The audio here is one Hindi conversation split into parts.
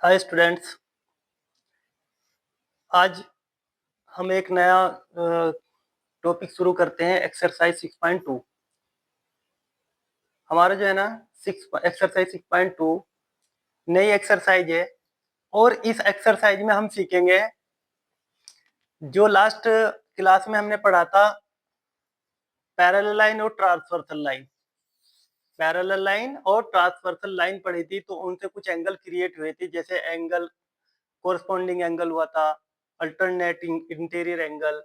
Hi students. आज हम एक नया टॉपिक शुरू करते हैं। एक्सरसाइज 6.2 हमारा जो है ना एक्सरसाइज 6.2 नई एक्सरसाइज है। और इस एक्सरसाइज में हम सीखेंगे जो लास्ट क्लास में हमने पढ़ा था, पैरेलल लाइन और ट्रांसवर्सल लाइन। पैरेलल लाइन और ट्रांसवर्सल लाइन पढ़ी थी, तो उनसे कुछ एंगल क्रिएट हुए थे, जैसे एंगल कोरस्पॉन्डिंग एंगल हुआ था, अल्टरनेटिंग इंटीरियर एंगल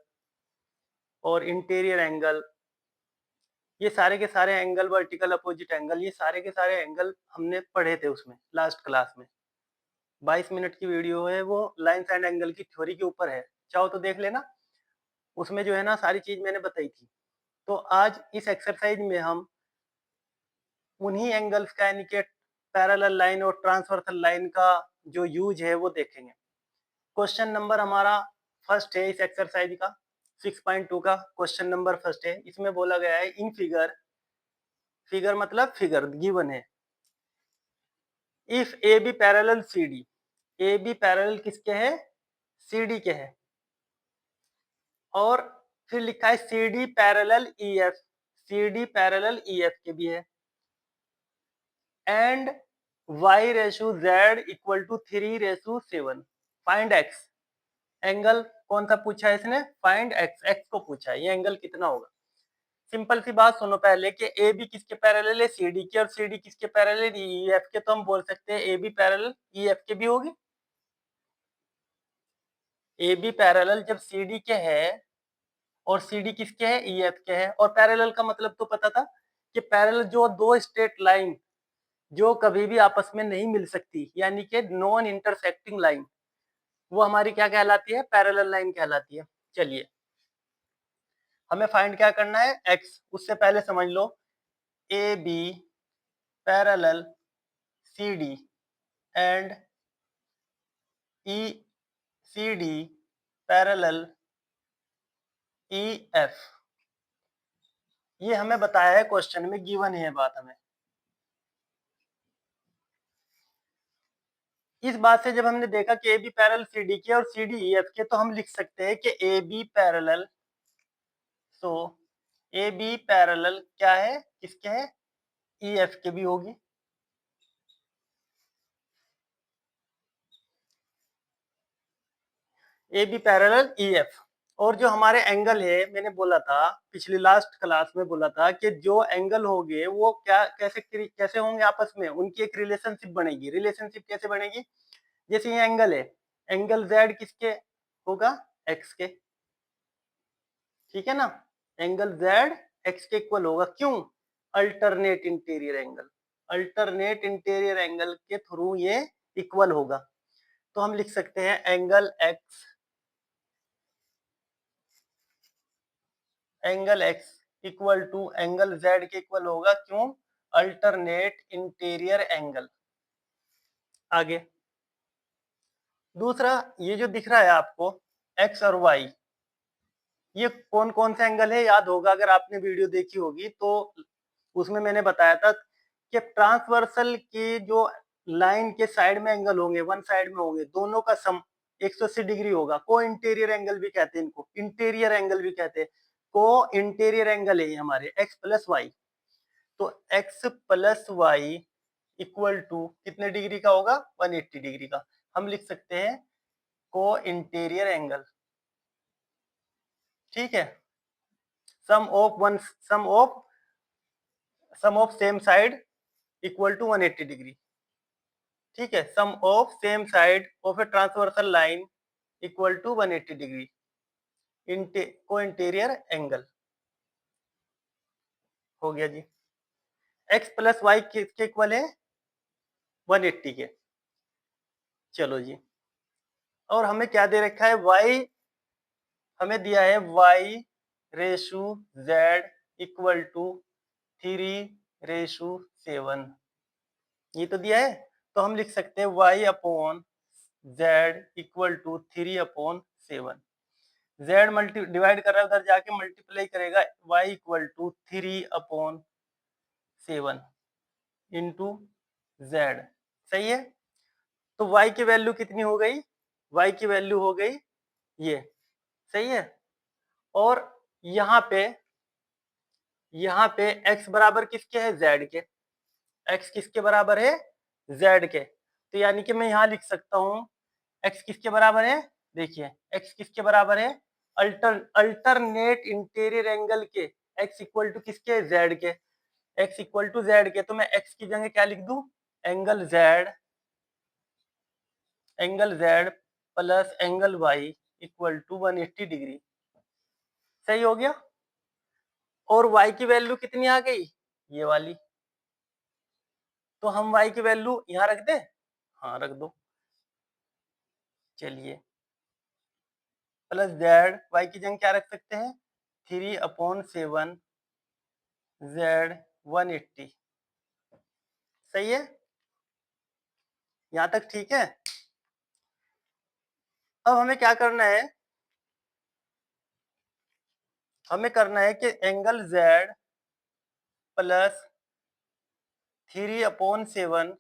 और इंटीरियर एंगल। ये सारे के सारे एंगल, वर्टिकल अपोजिट एंगल, ये सारे के सारे एंगल हमने पढ़े थे उसमें लास्ट क्लास में। 22 मिनट की वीडियो है, वो लाइन्स एंड एंगल की थ्योरी के ऊपर है, चाहो तो देख लेना। उसमें जो है ना सारी चीज मैंने बताई थी। तो आज इस एक्सरसाइज में हम उन्हीं एंगल्स का, यानी कि पैरेलल लाइन और ट्रांसवर्सल लाइन का जो यूज है वो देखेंगे। क्वेश्चन नंबर हमारा फर्स्ट है इस एक्सरसाइज का, 6.2 का क्वेश्चन नंबर फर्स्ट है। इसमें बोला गया है इन फिगर मतलब फिगर गिवन है, if A B parallel C D, A B parallel किसके है? सी डी के है। और फिर लिखा है C D parallel E F, C D parallel E F के भी है। And y ratio z equal to 3:7। Find x, angle कौन सा पूछा है इसने? फाइंड x, x को पूछा है, ये एंगल कितना होगा। सिंपल सी बात सुनो पहले कि ए बी किसके पैरेलल है? सी डी के। और सी डी किसके पैरेलल है? ई एफ के। तो हम बोल सकते हैं A B parallel E F के भी होगी। ए बी पैरेलल जब सी डी के है और सी डी किसके है? ई एफ के है। और पैरेलल का मतलब तो पता था कि पैरेलल जो दो स्ट्रेट लाइन जो कभी भी आपस में नहीं मिल सकती, यानी कि नॉन इंटरसेक्टिंग लाइन, वो हमारी क्या कहलाती है? पैरेलल लाइन कहलाती है। चलिए, हमें फाइंड क्या करना है? एक्स। उससे पहले समझ लो, A B parallel C D and E C D parallel E F, ये हमें बताया है क्वेश्चन में, गिवन है बात हमें। इस बात से जब हमने देखा कि A B parallel C D के और सी डी ई एफ के, तो हम लिख सकते हैं कि A B parallel, so A B parallel क्या है? किसके है? ई एफ के भी होगी। A B parallel E F. और जो हमारे एंगल है, मैंने बोला था पिछली लास्ट क्लास में बोला था कि जो एंगल होंगे वो क्या कैसे होंगे आपस में, उनकी एक रिलेशनशिप बनेगी। रिलेशनशिप कैसे बनेगी? जैसे ये एंगल है, एंगल जेड किसके होगा? एक्स के। ठीक है ना? एंगल जेड एक्स के इक्वल होगा। क्यों? Alternate interior angle, alternate interior angle के थ्रू ये इक्वल होगा। तो हम लिख सकते हैं angle X, angle X equal to angle Z के इक्वल होगा। क्यों? Alternate interior angle. आगे दूसरा, ये जो दिख रहा है आपको एक्स और वाई, ये कौन कौन से एंगल है? याद होगा अगर आपने वीडियो देखी होगी तो उसमें मैंने बताया था कि ट्रांसवर्सल की जो लाइन के साइड में एंगल होंगे, वन साइड में होंगे, दोनों का सम 180 डिग्री होगा। को इंटीरियर एंगल भी कहते हैं इनको, इंटीरियर एंगल भी कहते हैं। को इंटीरियर एंगल है हमारे एक्स प्लस वाई। तो X plus Y equal to कितने डिग्री का होगा? 180 डिग्री का। हम लिख सकते हैं को इंटीरियर एंगल। ठीक है? Sum of same side equal to 180 degree. ठीक है? Sum of same side of a transversal line equal to 180 degree को इंटीरियर एंगल हो गया जी। एक्स प्लस वाई किसके इक्वल है? 180 के। चलो जी, और हमें क्या दे रखा है? y हमें दिया है y ratio z equal to 3:7, ये तो दिया है। तो हम लिख सकते हैं y upon z equal to 3/7। z multi divide कर रहा है, उधर जाके मल्टीप्लाई करेगा, y equal to 3/7 into z। सही है? तो y की वैल्यू कितनी हो गई, y की वैल्यू हो गई ये, सही है। और यहाँ पे x बराबर किसके है, z के, x किसके बराबर है, z के। तो यानी कि मैं यहाँ लिख सकता हूँ x किसके बराबर है, देखिए x किसके बराबर है, अल्टरनेट इंटीरियर एंगल के, x इक्वल टू किसके, z के, x इक्वल टू z के। तो मैं x की जगह क्या लिख दूं, angle z plus angle y equal to 180 degree, सही हो गया। और y की वैल्यू कितनी आ गई, ये वाली। तो हम y की वैल्यू यहाँ रख दें, हाँ रख दो, चलिए प्लस z, y की जगह क्या रख सकते हैं, 3/7 z 180, सही है, यहाँ तक ठीक है। अब हमें क्या करना है, हमें करना है कि angle z plus 3/7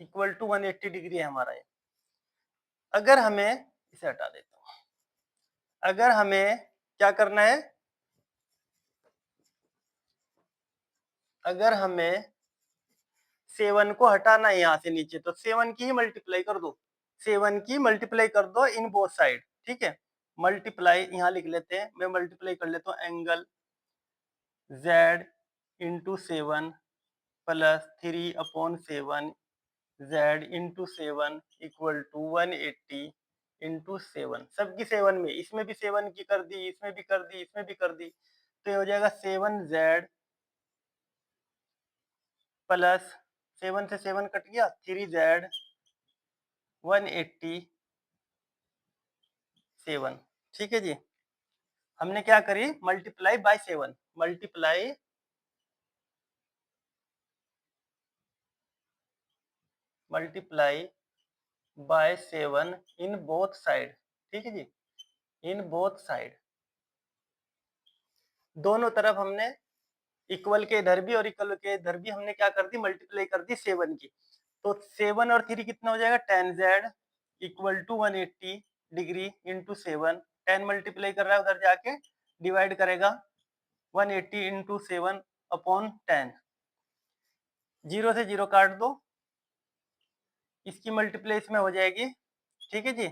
equal to 180 degree है हमारा ये। अगर हमें, इसे हटा देता हूँ, अगर हमें क्या करना है, अगर हमें 7 को हटाना है यहाँ से नीचे, तो 7 की ही मल्टीप्लाई कर दो, 7 की मल्टीप्लाई कर दो इन बोथ साइड, ठीक है। मल्टीप्लाई यहाँ लिख लेते हैं, मैं मल्टीप्लाई कर लेता हूँ, angle z into 7 plus 3/7 z into 7 equal to 180 into 7, सबकी 7 में, इसमें भी 7 की कर दी, इसमें भी कर दी, इसमें भी कर दी, तो ये हो जाएगा 7z प्लस 7 से 7 कट गया, 3z 187, ठीक है जी। हमने क्या करी, multiply by 7, multiply by 7 in both side, ठीक है जी, इन बोथ साइड, दोनों तरफ हमने इक्वल के इधर भी और इक्वल के इधर भी हमने क्या कर दी, मल्टीप्लाई कर दी 7 की। तो 7 और 3 कितना हो जाएगा, 10z equal to 180 degree into 7, 10 multiply कर रहा है उधर जाके डिवाइड करेगा, 180 इंटू 7 अपॉन 10, 0 से 0 काट दो, इसकी मल्टीप्लाई इसमें हो जाएगी, ठीक है जी,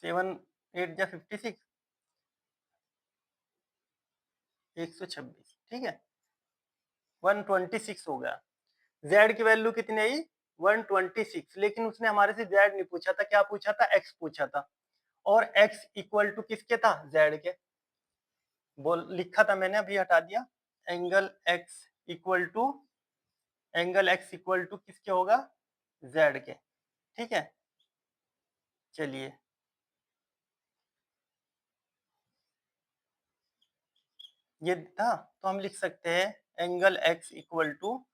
7 8 जा 56, 126, ठीक है, 126 हो गया। z की वैल्यू कितनी आई, 126, लेकिन उसने हमारे से z नहीं पूछा था, क्या पूछा था, x पूछा था, और x इक्वल टू किसके था, z के, बोल लिखा था मैंने, अभी हटा दिया, एंगल x इक्वल टू किसके होगा, z के, ठीक है। चलिए ये था, तो हम लिख सकते हैं angle x equal to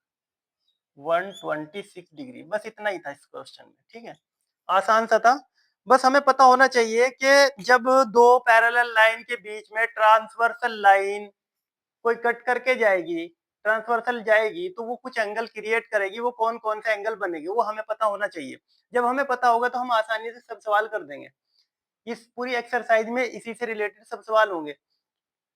126 degree, बस इतना ही था इस क्वेश्चन में, ठीक है, आसान सा था। बस हमें पता होना चाहिए कि जब दो पैरेलल लाइन के बीच में ट्रांसवर्सल लाइन कोई कट करके जाएगी, ट्रांसवर्सल जाएगी, तो वो कुछ एंगल क्रिएट करेगी, वो कौन कौन से एंगल बनेगी वो हमें पता होना चाहिए। जब हमें पता होगा तो हम आसानी से सब सवाल कर देंगे, इस पूरी एक्सरसाइज में इसी से रिलेटेड सब सवाल होंगे।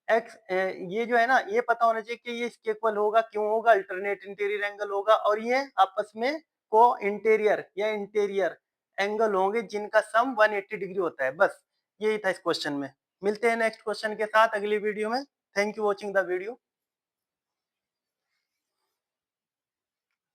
एक्स ये जो है ना, ये पता होना चाहिए कि ये इसके इक्वल होगा, क्यों होगा, अल्टरनेट इंटीरियर एंगल होगा, और ये आपस में को इंटीरियर या इंटीरियर एंगल होंगे जिनका सम 180 डिग्री होता है। बस यही था इस क्वेश्चन में। मिलते हैं नेक्स्ट क्वेश्चन के साथ अगली वीडियो में। Thank you watching the video.